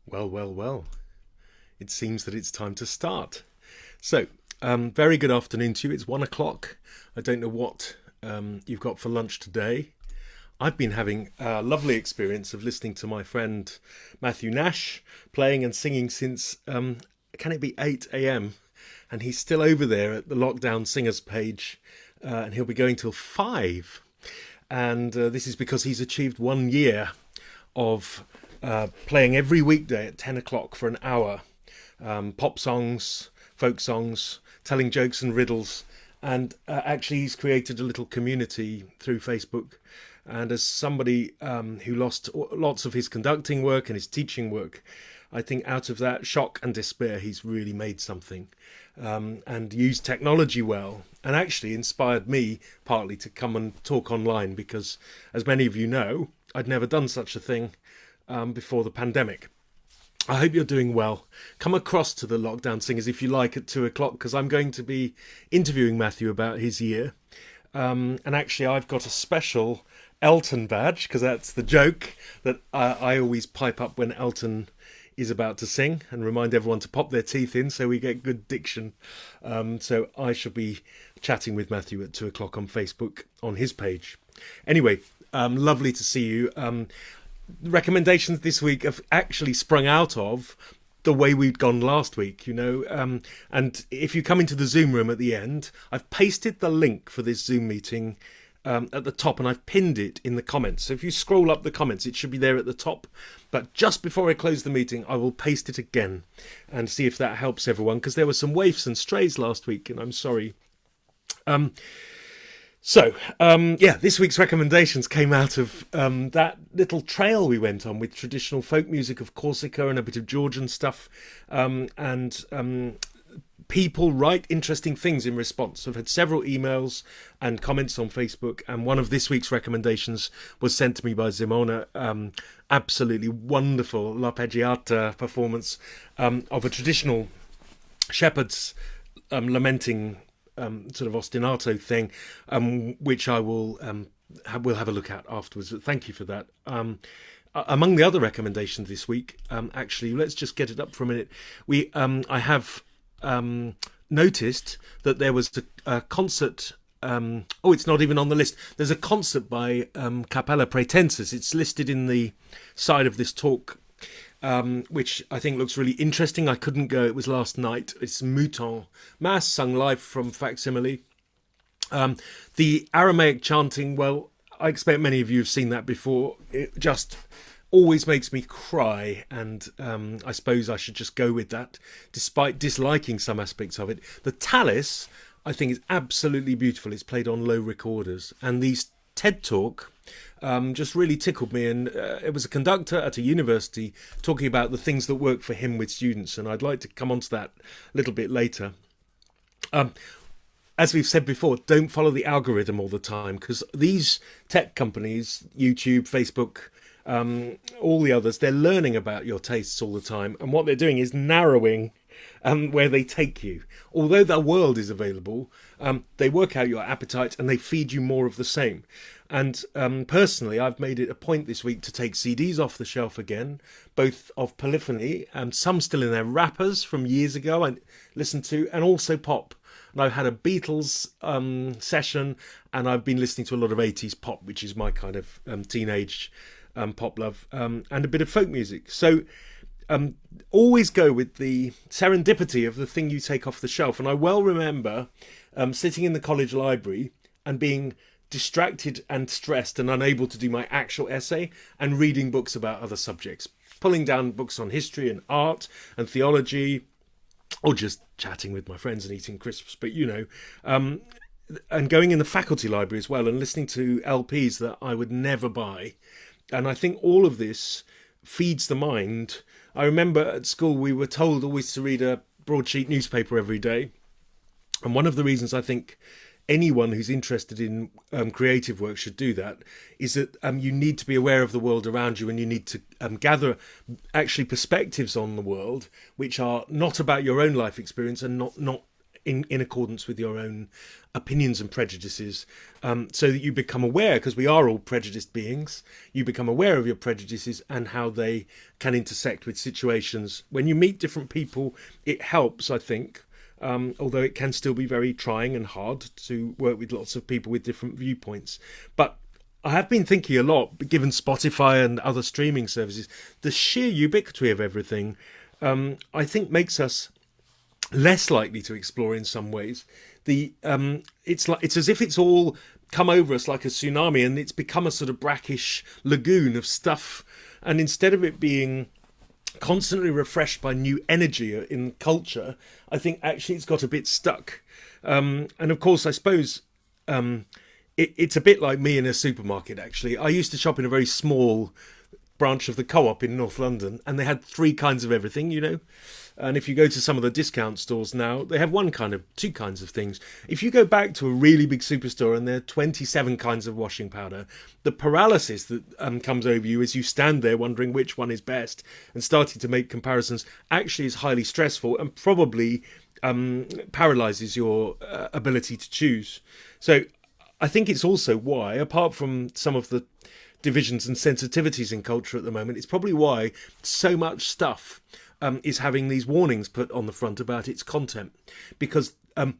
Well, well, well. It seems that it's time to start. So, very good afternoon to you. It's 1 o'clock. I don't know what you've got for lunch today. I've been having a lovely experience of listening to my friend Matthew Nash playing and singing since, can it be 8 a.m.? And he's still over there at the Lockdown Singers page, and he'll be going till 5. And this is because he's achieved 1 year of playing every weekday at 10 o'clock for an hour. Pop songs, folk songs, telling jokes and riddles. And actually, he's created a little community through Facebook. And as somebody who lost lots of his conducting work and his teaching work, I think out of that shock and despair, he's really made something and used technology well, and actually inspired me partly to come and talk online because, as many of you know, I'd never done such a thing before the pandemic. I hope you're doing well. Come across to the Lockdown Singers if you like at 2 o'clock because I'm going to be interviewing Matthew about his year. And actually, I've got a special Elton badge because that's the joke that I always pipe up when Elton is about to sing and remind everyone to pop their teeth in so we get good diction. So I shall be chatting with Matthew at 2 o'clock on Facebook on his page. Anyway, lovely to see you. Recommendations this week have actually sprung out of the way we'd gone last week, and if you come into the Zoom room at the end, I've pasted the link for this Zoom meeting at the top and I've pinned it in the comments. So if you scroll up the comments, it should be there at the top. But just before I close the meeting, I will paste it again and see if that helps everyone, because there were some waifs and strays last week and I'm sorry. This week's recommendations came out of that little trail we went on with traditional folk music of Corsica and a bit of Georgian stuff, and people write interesting things in response. I've had several emails and comments on Facebook, and one of this week's recommendations was sent to me by Simona. Absolutely wonderful L'Arpeggiata performance of a traditional shepherd's lamenting sort of ostinato thing, which I will have a look at afterwards. But thank you for that. Among the other recommendations this week, actually, let's just get it up for a minute. I have noticed that there was a concert. It's not even on the list. There's a concert by Cappella Pratensis. It's listed in the side of this talk, which I think looks really interesting. I couldn't go. It was last night. It's Mouton Mass, sung live from Facsimile. The Aramaic chanting, well, I expect many of you have seen that before. It just always makes me cry, and I suppose I should just go with that, despite disliking some aspects of it. The Tallis, I think, is absolutely beautiful. It's played on low recorders, and these TED Talk just really tickled me, and it was a conductor at a university talking about the things that work for him with students, and I'd like to come on to that a little bit later. As we've said before, don't follow the algorithm all the time, because these tech companies, YouTube, Facebook, all the others, they're learning about your tastes all the time, and what they're doing is narrowing where they take you. Although the world is available, they work out your appetite and they feed you more of the same. And personally, I've made it a point this week to take CDs off the shelf again, both of polyphony and some still in their wrappers from years ago I listened to, and also pop. And I've had a Beatles session, and I've been listening to a lot of 80s pop, which is my kind of teenage pop love, and a bit of folk music. So always go with the serendipity of the thing you take off the shelf. And I well remember sitting in the college library and being distracted and stressed and unable to do my actual essay, and reading books about other subjects, pulling down books on history and art and theology, or just chatting with my friends and eating crisps, but and going in the faculty library as well and listening to LPs that I would never buy. And I think all of this feeds the mind. I remember at school we were told always to read a broadsheet newspaper every day, and one of the reasons I think anyone who's interested in creative work should do that is that you need to be aware of the world around you, and you need to gather actually perspectives on the world which are not about your own life experience and not in accordance with your own opinions and prejudices, so that you become aware, because we are all prejudiced beings, you become aware of your prejudices and how they can intersect with situations. When you meet different people, it helps, I think, although it can still be very trying and hard to work with lots of people with different viewpoints. But I have been thinking a lot, given Spotify and other streaming services, the sheer ubiquity of everything, I think makes us less likely to explore in some ways. It's as if it's all come over us like a tsunami, and it's become a sort of brackish lagoon of stuff. And instead of it being constantly refreshed by new energy in culture, I think actually it's got a bit stuck. And of course, I suppose it's a bit like me in a supermarket, actually. I used to shop in a very small branch of the Co-op in North London, and they had 3 kinds of everything, you know. And if you go to some of the discount stores now, they have 2 kinds of things. If you go back to a really big superstore and there are 27 kinds of washing powder, the paralysis that comes over you as you stand there wondering which one is best and starting to make comparisons actually is highly stressful and probably paralyzes your ability to choose. So I think it's also why, apart from some of the divisions and sensitivities in culture at the moment, it's probably why so much stuff is having these warnings put on the front about its content, because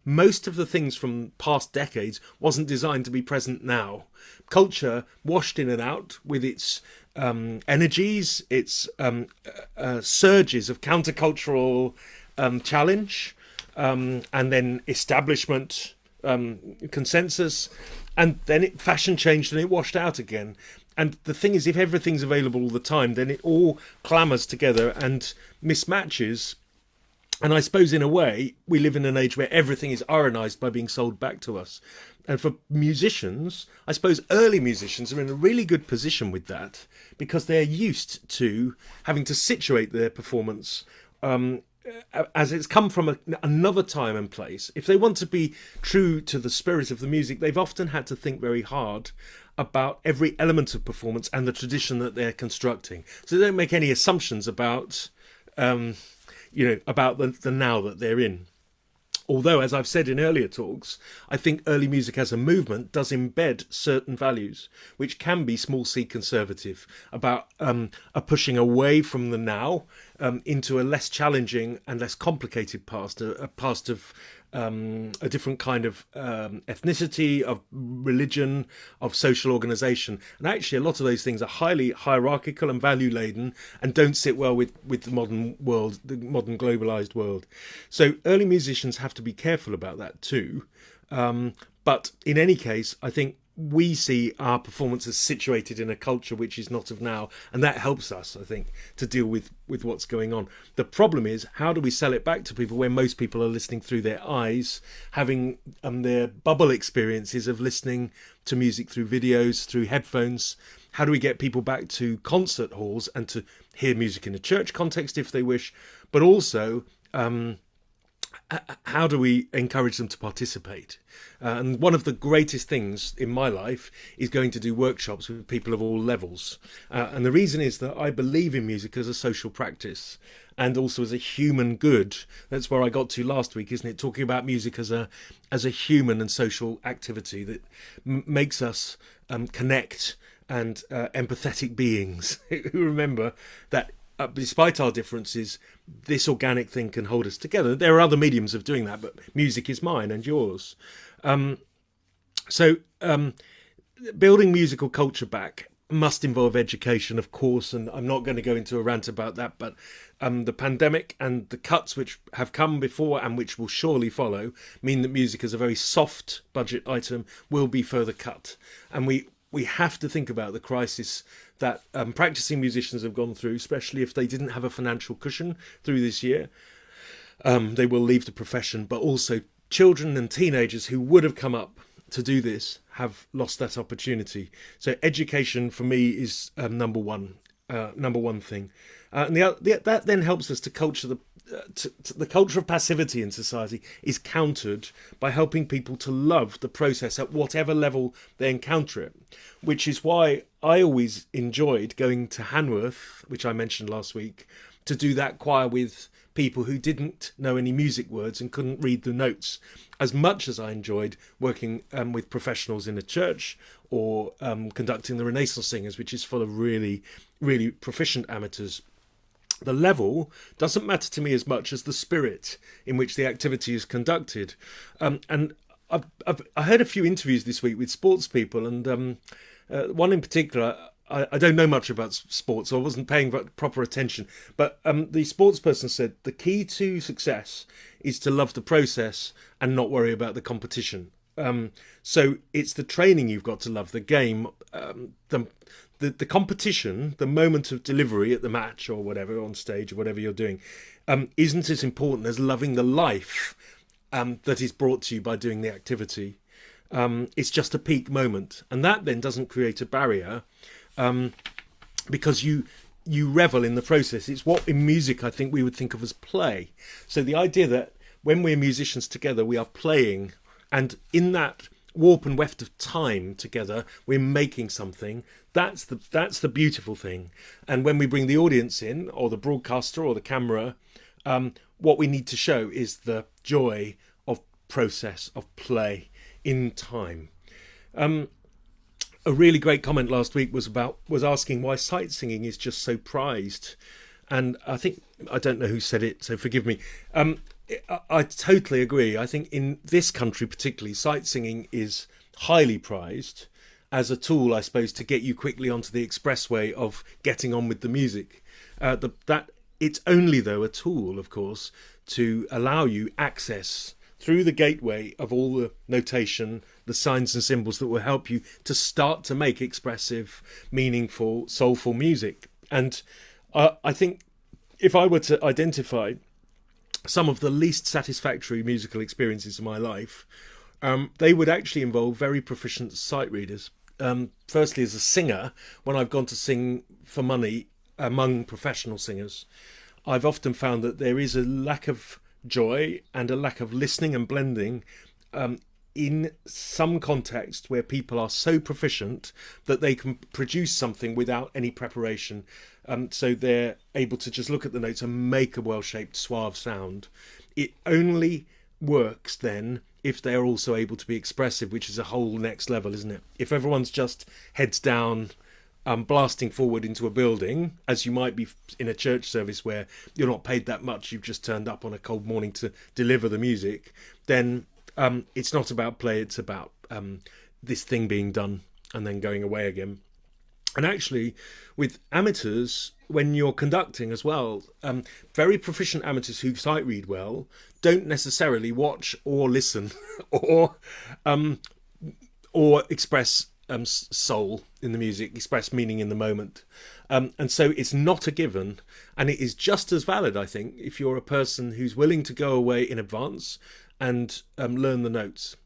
most of the things from past decades wasn't designed to be present now. Culture washed in and out with its energies, its surges of countercultural challenge, and then establishment consensus, and then fashion changed and it washed out again. And the thing is, if everything's available all the time, then it all clamours together and mismatches. And I suppose in a way, we live in an age where everything is ironised by being sold back to us. And for musicians, I suppose early musicians are in a really good position with that, because they're used to having to situate their performance as it's come from another time and place. If they want to be true to the spirit of the music, they've often had to think very hard about every element of performance and the tradition that they're constructing. So they don't make any assumptions about, about the now that they're in. Although, as I've said in earlier talks, I think early music as a movement does embed certain values, which can be small c conservative, about a pushing away from the now into a less challenging and less complicated past, a past of a different kind of ethnicity, of religion, of social organisation. And actually a lot of those things are highly hierarchical and value-laden and don't sit well with the modern world, the modern globalised world. So early musicians have to be careful about that too. But in any case, I think we see our performances situated in a culture which is not of now, and that helps us, I think, to deal with what's going on. The problem is, how do we sell it back to people when most people are listening through their eyes, having their bubble experiences of listening to music through videos, through headphones? How do we get people back to concert halls and to hear music in a church context if they wish, but also how do we encourage them to participate? And one of the greatest things in my life is going to do workshops with people of all levels. And the reason is that I believe in music as a social practice and also as a human good. That's where I got to last week, isn't it? Talking about music as a human and social activity that makes us connect and empathetic beings who remember that despite our differences, this organic thing can hold us together. There are other mediums of doing that, but music is mine and yours. So building musical culture back must involve education, of course, and I'm not going to go into a rant about that, but the pandemic and the cuts which have come before and which will surely follow mean that music as a very soft budget item will be further cut. And we have to think about the crisis that practicing musicians have gone through, especially if they didn't have a financial cushion through this year. They will leave the profession, but also children and teenagers who would have come up to do this have lost that opportunity. So education for me is number one thing. And that then helps us to culture the culture of passivity in society is countered by helping people to love the process at whatever level they encounter it, which is why I always enjoyed going to Hanworth, which I mentioned last week, to do that choir with people who didn't know any music words and couldn't read the notes, as much as I enjoyed working with professionals in a church or conducting the Renaissance Singers, which is full of really, really proficient amateurs. The level doesn't matter to me as much as the spirit in which the activity is conducted. And I heard a few interviews this week with sports people, and one in particular, I don't know much about sports, so I wasn't paying proper attention. But the sports person said the key to success is to love the process and not worry about the competition. So it's the training you've got to love, the game, the competition, the moment of delivery at the match or whatever, on stage or whatever you're doing, isn't as important as loving the life that is brought to you by doing the activity. It's just a peak moment, and that then doesn't create a barrier because you revel in the process. It's what in music I think we would think of as play. So the idea that when we're musicians together, we are playing, and in that warp and weft of time together, we're making something. That's the beautiful thing. And when we bring the audience in, or the broadcaster or the camera, what we need to show is the joy of process, of play in time. A really great comment last week was asking why sight singing is just so prized. And I don't know who said it, so forgive me. I totally agree. I think in this country particularly, sight singing is highly prized as a tool, I suppose, to get you quickly onto the expressway of getting on with the music. It's only, though, a tool, of course, to allow you access through the gateway of all the notation, the signs and symbols that will help you to start to make expressive, meaningful, soulful music. And I think if I were to identify some of the least satisfactory musical experiences of my life, they would actually involve very proficient sight readers. Firstly, as a singer, when I've gone to sing for money among professional singers, I've often found that there is a lack of joy and a lack of listening and blending in some context where people are so proficient that they can produce something without any preparation. So they're able to just look at the notes and make a well-shaped, suave sound. It only works then if they're also able to be expressive, which is a whole next level, isn't it? If everyone's just heads down, blasting forward into a building, as you might be in a church service where you're not paid that much, you've just turned up on a cold morning to deliver the music, then it's not about play, it's about this thing being done and then going away again. And actually, with amateurs, when you're conducting as well, very proficient amateurs who sight read well don't necessarily watch or listen or express soul in the music, express meaning in the moment. And so it's not a given, and it is just as valid, I think, if you're a person who's willing to go away in advance and learn the notes.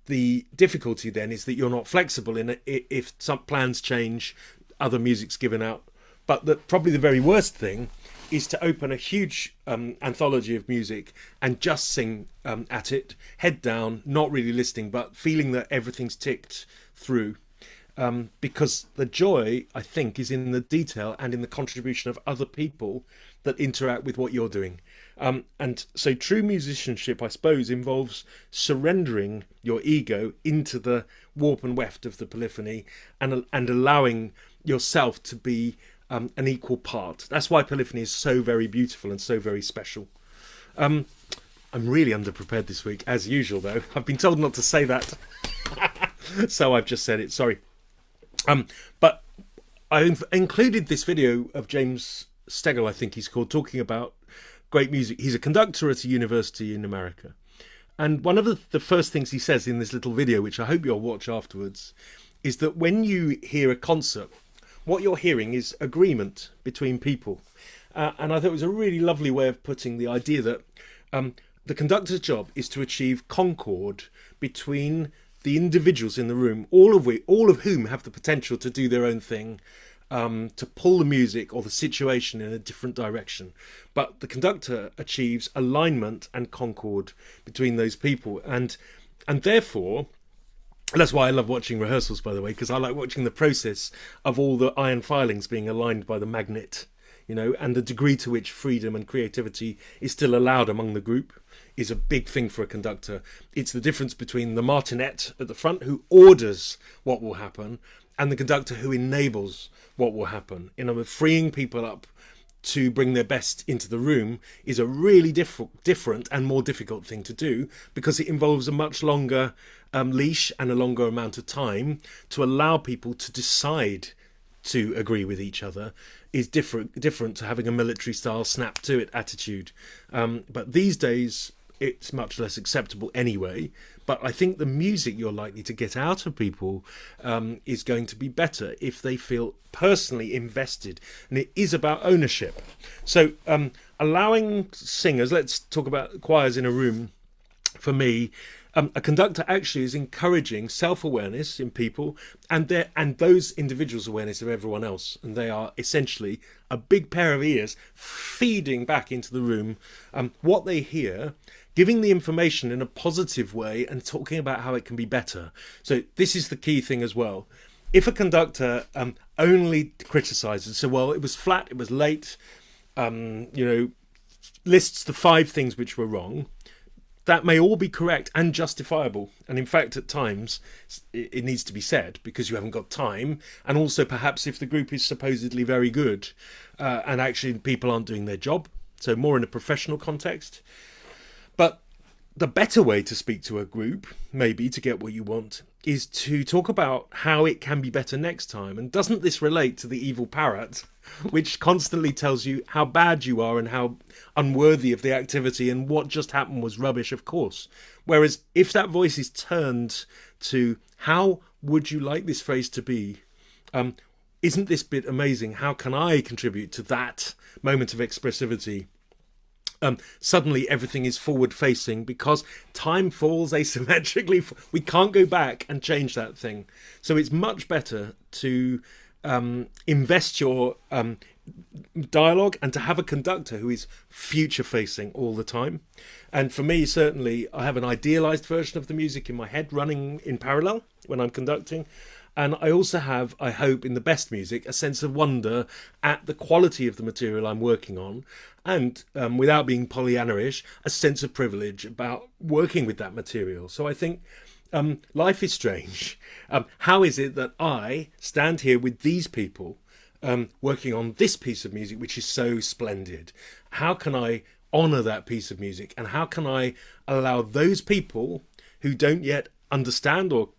The difficulty then is that you're not flexible in it if some plans change, other music's given out. But probably the very worst thing is to open a huge anthology of music and just sing at it, head down, not really listening, but feeling that everything's ticked through. Because the joy, I think, is in the detail and in the contribution of other people that interact with what you're doing. And so true musicianship, I suppose, involves surrendering your ego into the warp and weft of the polyphony and allowing yourself to be an equal part. That's why polyphony is so very beautiful and so very special. I'm really underprepared this week, as usual, though. I've been told not to say that. So I've just said it, sorry. But I included this video of James Stegall, I think he's called, talking about great music. He's a conductor at a university in America. And one of the first things he says in this little video, which I hope you'll watch afterwards, is that when you hear a concert, what you're hearing is agreement between people. And I thought it was a really lovely way of putting the idea that the conductor's job is to achieve concord between the individuals in the room, all of whom have the potential to do their own thing, to pull the music or the situation in a different direction. But the conductor achieves alignment and concord between those people. And therefore, that's why I love watching rehearsals, by the way, because I like watching the process of all the iron filings being aligned by the magnet. and the degree to which freedom and creativity is still allowed among the group is a big thing for a conductor. It's the difference between the martinet at the front who orders what will happen and the conductor who enables what will happen. Freeing people up to bring their best into the room is a really different and more difficult thing to do, because it involves a much longer leash and a longer amount of time to allow people to decide to agree with each other is different to having a military style snap to it attitude. But these days it's much less acceptable anyway. But I think the music you're likely to get out of people is going to be better if they feel personally invested. And it is about ownership. So allowing singers, let's talk about choirs in a room. For me, a conductor actually is encouraging self-awareness in people and those individuals' awareness of everyone else. And they are essentially a big pair of ears feeding back into the room what they hear, giving the information in a positive way and talking about how it can be better. So this is the key thing as well. If a conductor only criticises, so, well, it was flat, it was late, lists the 5 things which were wrong, that may all be correct and justifiable. And in fact, at times, it needs to be said because you haven't got time. And also, perhaps, if the group is supposedly very good and actually people aren't doing their job. So more in a professional context. But the better way to speak to a group, maybe to get what you want, is to talk about how it can be better next time. And doesn't this relate to the evil parrot, which constantly tells you how bad you are and how unworthy of the activity and what just happened was rubbish, of course. Whereas if that voice is turned to how would you like this phrase to be? Isn't this bit amazing? How can I contribute to that moment of expressivity? Suddenly everything is forward facing because time falls asymmetrically. We can't go back and change that thing. So it's much better to invest your dialogue and to have a conductor who is future facing all the time. And for me, certainly, I have an idealized version of the music in my head running in parallel when I'm conducting. And I also have, I hope, in the best music, a sense of wonder at the quality of the material I'm working on. And without being Pollyanna-ish, a sense of privilege about working with that material. So I think life is strange. How is it that I stand here with these people working on this piece of music, which is so splendid? How can I honour that piece of music? And how can I allow those people who don't yet understand or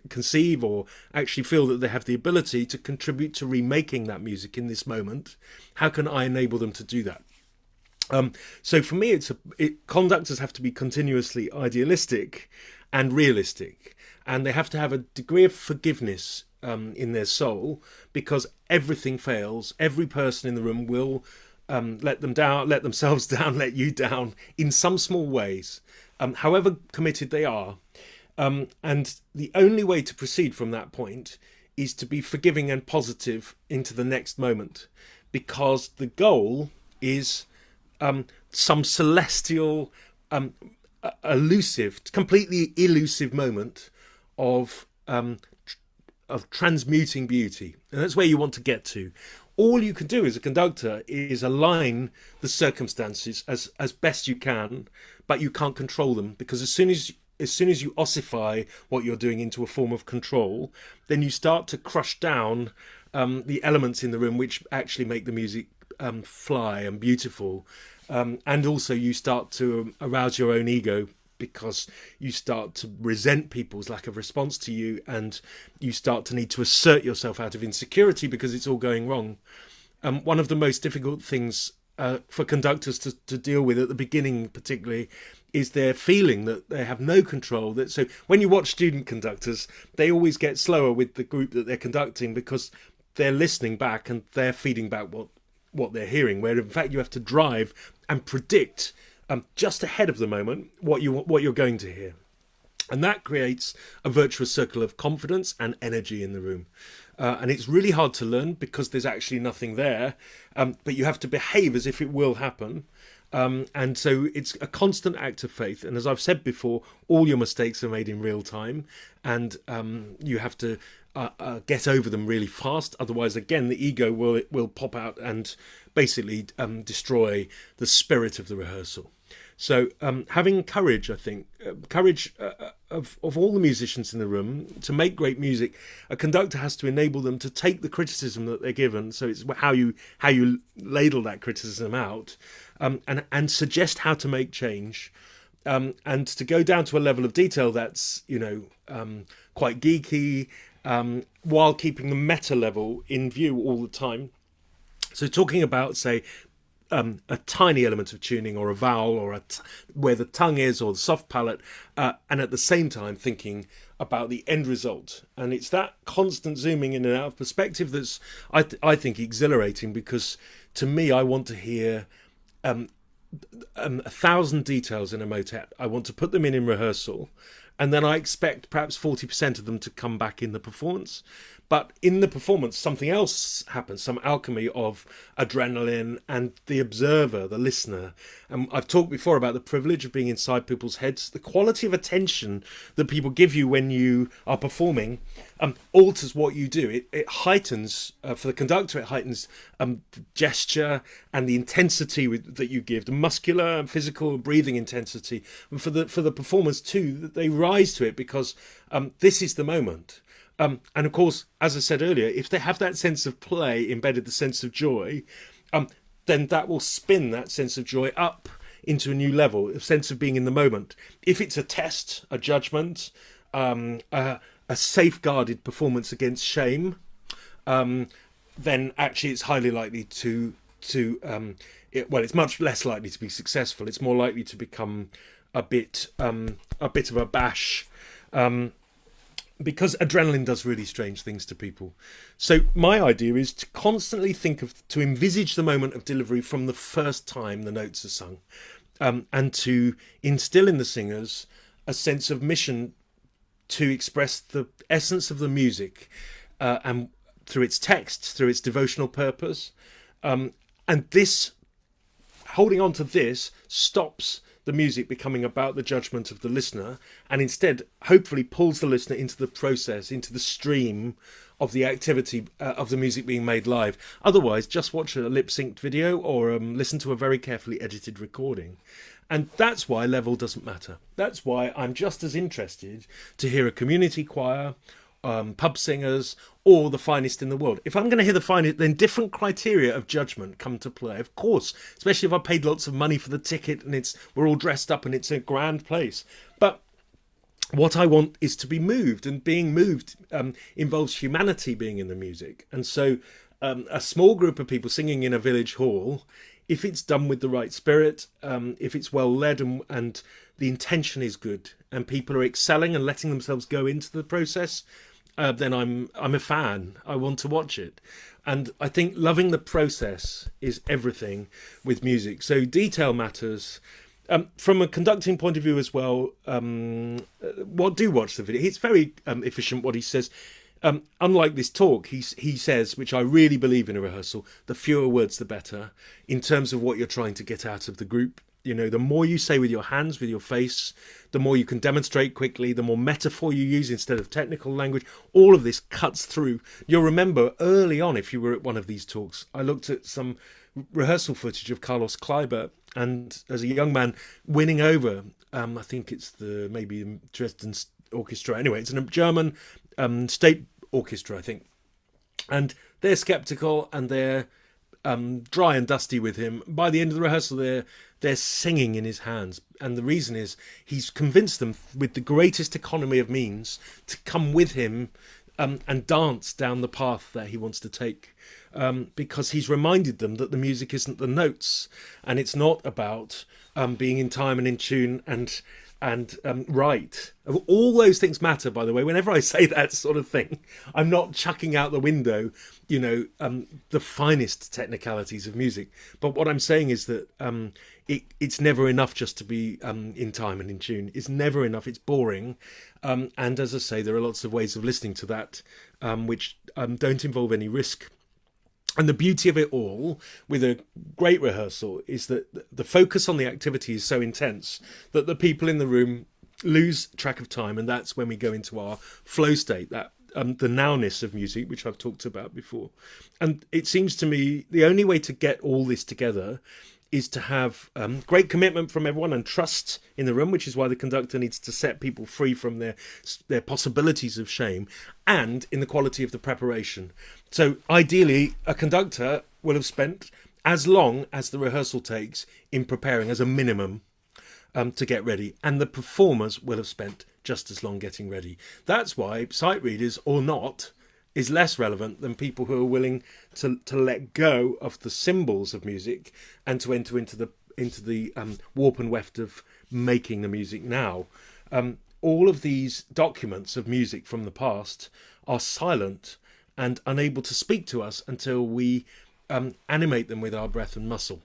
conceive or actually feel that they have the ability to contribute to remaking that music in this moment? How can I enable them to do that? So for me, conductors have to be continuously idealistic and realistic, and they have to have a degree of forgiveness in their soul, because everything fails. Every person in the room will let themselves down, let you down in some small ways, however committed they are. And the only way to proceed from that point is to be forgiving and positive into the next moment, because the goal is some celestial, completely elusive moment of transmuting beauty. And that's where you want to get to. All you can do as a conductor is align the circumstances as best you can, but you can't control them, because as soon as you ossify what you're doing into a form of control, then you start to crush down the elements in the room which actually make the music fly and beautiful. And also you start to arouse your own ego, because you start to resent people's lack of response to you, and you start to need to assert yourself out of insecurity because it's all going wrong. One of the most difficult things for conductors to deal with at the beginning particularly is their feeling that they have no control. So when you watch student conductors, they always get slower with the group that they're conducting, because they're listening back and they're feeding back what they're hearing, where in fact you have to drive and predict just ahead of the moment what you're going to hear. And that creates a virtuous circle of confidence and energy in the room. And it's really hard to learn because there's actually nothing there, but you have to behave as if it will happen. And so it's a constant act of faith. And as I've said before, all your mistakes are made in real time, and you have to get over them really fast. Otherwise, again, the ego will pop out and basically destroy the spirit of the rehearsal. So having courage, I think, courage of all the musicians in the room to make great music, a conductor has to enable them to take the criticism that they're given. So it's how you ladle that criticism out, and suggest how to make change, and to go down to a level of detail that's quite geeky, while keeping the meta level in view all the time. So talking about, say, a tiny element of tuning, or a vowel, or where the tongue is, or the soft palate, and at the same time thinking about the end result. And it's that constant zooming in and out of perspective that's, I think, exhilarating, because to me, I want to hear 1,000 details in a motet. I want to put them in rehearsal, and then I expect perhaps 40% of them to come back in the performance. But in the performance, something else happens, some alchemy of adrenaline, and the observer, the listener. And I've talked before about the privilege of being inside people's heads. The quality of attention that people give you when you are performing alters what you do. It heightens, for the conductor, it heightens the gesture and the intensity that you give, the muscular and physical breathing intensity. And for the performers too, they rise to it, because this is the moment. And of course, as I said earlier, if they have that sense of play embedded, the sense of joy, then that will spin that sense of joy up into a new level, a sense of being in the moment. If it's a test, a judgment, a safeguarded performance against shame, then actually it's highly likely it's much less likely to be successful. It's more likely to become a bit of a bash. Because adrenaline does really strange things to people. So my idea is to constantly to envisage the moment of delivery from the first time the notes are sung, and to instill in the singers a sense of mission to express the essence of the music, and through its text, through its devotional purpose. And this, holding on to this, stops the music becoming about the judgment of the listener, and instead hopefully pulls the listener into the process, into the stream of the activity of the music being made live. Otherwise, just watch a lip-synced video, or listen to a very carefully edited recording. And that's why level doesn't matter. That's why I'm just as interested to hear a community choir, pub singers, or the finest in the world. If I'm going to hear the finest, then different criteria of judgment come to play, of course, especially if I paid lots of money for the ticket and we're all dressed up and it's a grand place. But what I want is to be moved, and being moved involves humanity being in the music. And so a small group of people singing in a village hall, if it's done with the right spirit, if it's well led, and the intention is good, and people are excelling and letting themselves go into the process, then I'm a fan. I want to watch it. And I think loving the process is everything with music. So detail matters. From a conducting point of view as well, do watch the video. It's very efficient what he says. Unlike this talk, he says, which I really believe in a rehearsal, the fewer words the better, in terms of what you're trying to get out of the group. The more you say with your hands, with your face, the more you can demonstrate quickly, the more metaphor you use instead of technical language. All of this cuts through. You'll remember early on, if you were at one of these talks, I looked at some rehearsal footage of Carlos Kleiber, and as a young man winning over, I think it's maybe Dresden Orchestra. Anyway, it's a German state orchestra, I think. And they're sceptical, and they're dry and dusty with him. By the end of the rehearsal, they're singing in his hands, and the reason is he's convinced them with the greatest economy of means to come with him and dance down the path that he wants to take, because he's reminded them that the music isn't the notes, and it's not about being in time and in tune and right. All those things matter, by the way. Whenever I say that sort of thing, I'm not chucking out the window, the finest technicalities of music. But what I'm saying is that it's never enough just to be in time and in tune. It's never enough. It's boring. And as I say, there are lots of ways of listening to that, which don't involve any risk. And the beauty of it all, with a great rehearsal, is that the focus on the activity is so intense that the people in the room lose track of time, and that's when we go into our flow state, that the nowness of music, which I've talked about before. And it seems to me the only way to get all this together is to have great commitment from everyone and trust in the room, which is why the conductor needs to set people free from their possibilities of shame, and in the quality of the preparation. So ideally, a conductor will have spent as long as the rehearsal takes in preparing as a minimum to get ready, and the performers will have spent just as long getting ready. That's why sight readers or not is less relevant than people who are willing to let go of the symbols of music and to enter into the warp and weft of making the music now. All of these documents of music from the past are silent and unable to speak to us until we animate them with our breath and muscle.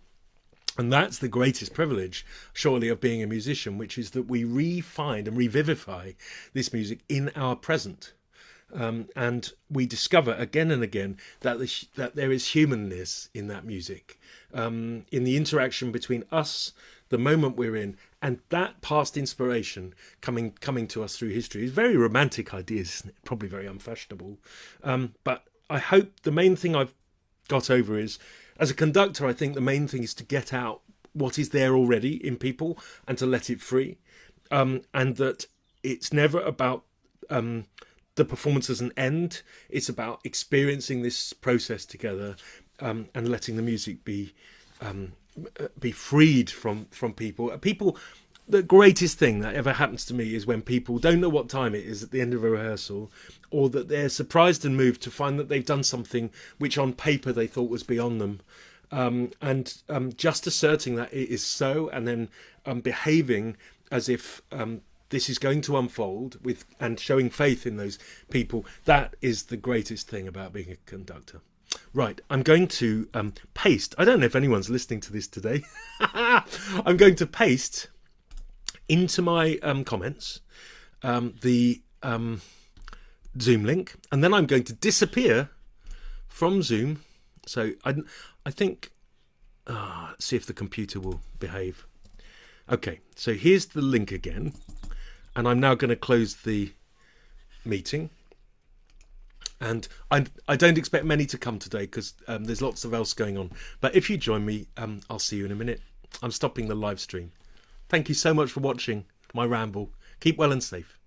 And that's the greatest privilege, surely, of being a musician, which is that we re-find and revivify this music in our present. And we discover again and again that there is humanness in that music, in the interaction between us, the moment we're in, and that past inspiration coming to us through history. Is very romantic ideas, isn't it? Probably very unfashionable. But I hope the main thing I've got over is, as a conductor, I think the main thing is to get out what is there already in people and to let it free, and that it's never about the performance as an end. It's about experiencing this process together, and letting the music be freed from people. The greatest thing that ever happens to me is when people don't know what time it is at the end of a rehearsal, or that they're surprised and moved to find that they've done something which on paper they thought was beyond them. And just asserting that it is so, and then behaving as if this is going to unfold and showing faith in those people. That is the greatest thing about being a conductor. Right, I'm going to paste. I don't know if anyone's listening to this today. I'm going to paste into my comments the Zoom link, and then I'm going to disappear from Zoom. So I think, let's see if the computer will behave. Okay, so here's the link again, and I'm now going to close the meeting. And I don't expect many to come today because there's lots of else going on. But if you join me, I'll see you in a minute. I'm stopping the live stream. Thank you so much for watching my ramble. Keep well and safe.